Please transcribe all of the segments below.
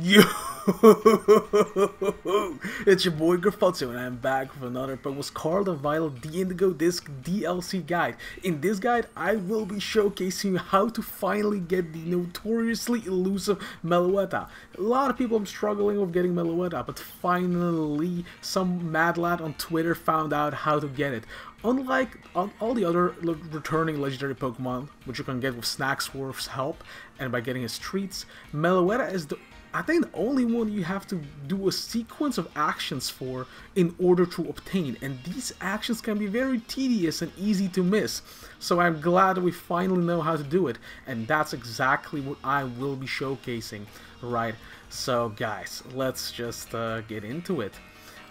Yo, it's your boy Garfacio, and I'm back with another Pokemon Scarlet the Indigo Disc DLC guide. In this guide, I will be showcasing you how to finally get the notoriously elusive Meloetta. A lot of people are struggling with getting Meloetta, but finally some mad lad on Twitter found out how to get it. Unlike all the other returning legendary Pokemon, which you can get with Snacksworth's help and by getting his treats, Meloetta is I think the only one you have to do a sequence of actions for in order to obtain, and these actions can be very tedious and easy to miss. So I'm glad that we finally know how to do it, and that's exactly what I will be showcasing. Right, so guys, let's just get into it.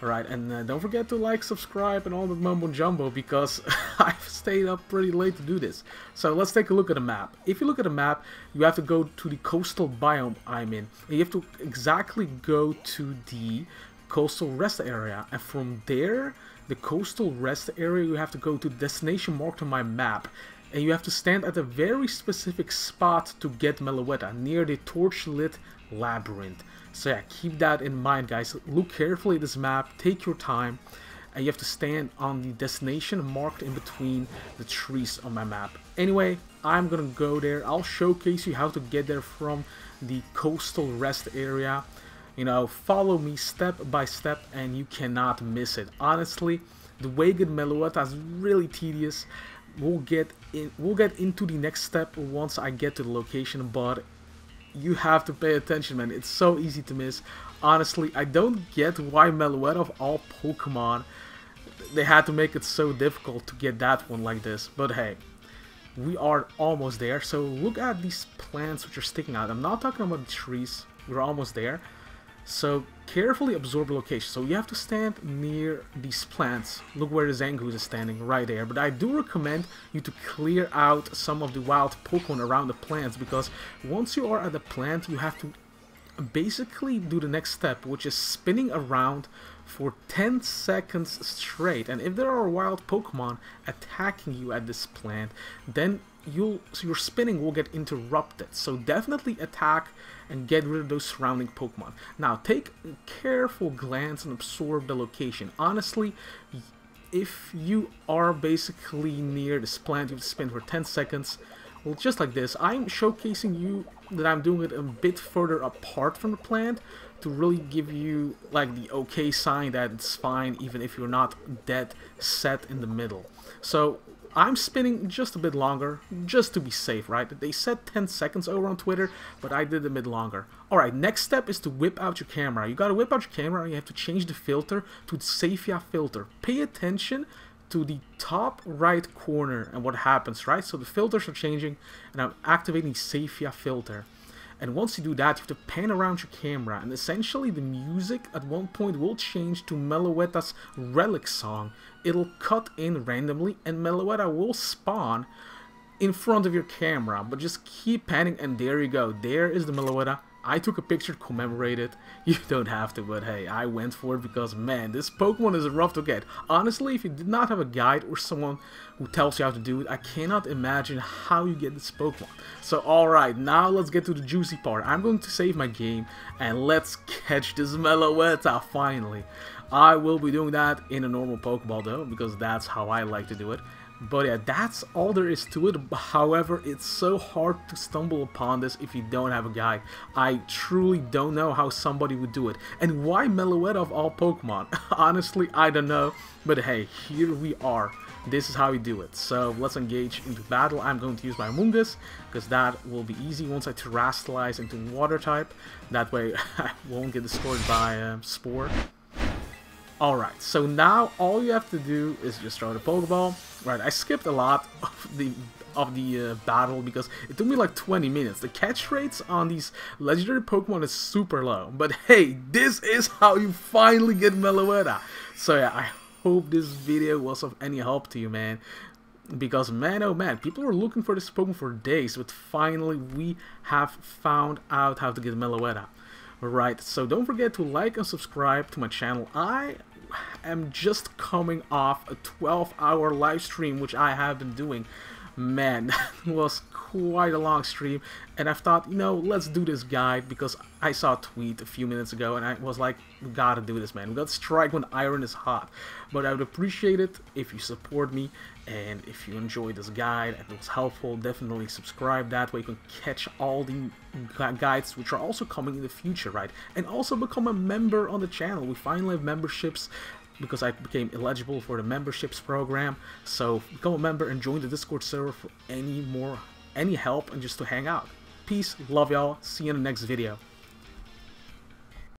Alright, and don't forget to like, subscribe, and all the mumbo jumbo, because I've stayed up pretty late to do this. So let's take a look at the map. If you look at the map, you have to go to the coastal biome I'm in. And you have to exactly go to the coastal rest area, and from there, the coastal rest area, you have to go to the destination marked on my map. And you have to stand at a very specific spot to get Meloetta, near the torch-lit labyrinth. So yeah, keep that in mind, guys. Look carefully at this map, take your time, and you have to stand on the destination marked in between the trees on my map. Anyway, I'm gonna go there. I'll showcase you how to get there from the coastal rest area. You know, follow me step by step and you cannot miss it. Honestly, the way to get Meloetta is really tedious. We'll get into the next step once I get to the location, but you have to pay attention, man. It's so easy to miss. Honestly, I don't get why Meloetta of all Pokemon, they had to make it so difficult to get that one like this. But hey, we are almost there. So look at these plants which are sticking out. I'm not talking about the trees. We're almost there. So carefully absorb the location. So you have to stand near these plants. Look where the Zangoose is standing, right there. But I do recommend you to clear out some of the wild Pokemon around the plants, because once you are at the plant, you have to basically do the next step, which is spinning around for 10 seconds straight. And if there are wild Pokemon attacking you at this plant, then your spinning will get interrupted. So definitely attack and get rid of those surrounding Pokemon. Now take a careful glance and absorb the location. Honestly, if you are basically near this plant, you have to spin for 10 seconds. Well, just like this, I'm showcasing you that I'm doing it a bit further apart from the plant to really give you like the okay sign that it's fine, even if you're not dead set in the middle. So I'm spinning just a bit longer, just to be safe, right? They said 10 seconds over on Twitter, but I did a bit longer. Alright, next step is to whip out your camera. You gotta whip out your camera and you have to change the filter to the Sepia filter. Pay attention to the top right corner and what happens, right? So the filters are changing and I'm activating the Sepia filter. And once you do that, you have to pan around your camera, and essentially the music at one point will change to Meloetta's Relic song. It'll cut in randomly and Meloetta will spawn in front of your camera, but just keep panning and there you go. There is the Meloetta. I took a picture to commemorate it. You don't have to, but hey, I went for it because, man, this Pokemon is rough to get. Honestly, if you did not have a guide or someone who tells you how to do it, I cannot imagine how you get this Pokemon. So, alright, now let's get to the juicy part. I'm going to save my game, and let's catch this Meloetta finally. I will be doing that in a normal Pokeball, though, because that's how I like to do it. But yeah, that's all there is to it. However, it's so hard to stumble upon this if you don't have a guide. I truly don't know how somebody would do it. And why Meloetta of all Pokemon? Honestly, I don't know. But hey, here we are. This is how you do it. So let's engage into battle. I'm going to use my Mungus, because that will be easy once I terrestrialize into water type. That way I won't get destroyed by Spore. Alright, so now all you have to do is just throw the Pokeball. Right, I skipped a lot of the battle because it took me like 20 minutes. The catch rates on these legendary Pokemon is super low. But hey, this is how you finally get Meloetta. So yeah, I hope this video was of any help to you, man. Because man, oh man, people were looking for this Pokemon for days, but finally we have found out how to get Meloetta. Right, so don't forget to like and subscribe to my channel. I am just coming off a 12-hour live stream, which I have been doing Man, that was quite a long stream, and I thought, you know, let's do this guide because I saw a tweet a few minutes ago and I was like, we gotta do this, man. We gotta strike when iron is hot. But I would appreciate it if you support me, and if you enjoyed this guide and it was helpful, definitely subscribe. That way you can catch all the guides which are also coming in the future, right? And also become a member on the channel. We finally have memberships, because I became eligible for the memberships program. So become a member and join the Discord server for any help and just to hang out. Peace, love y'all, see you in the next video.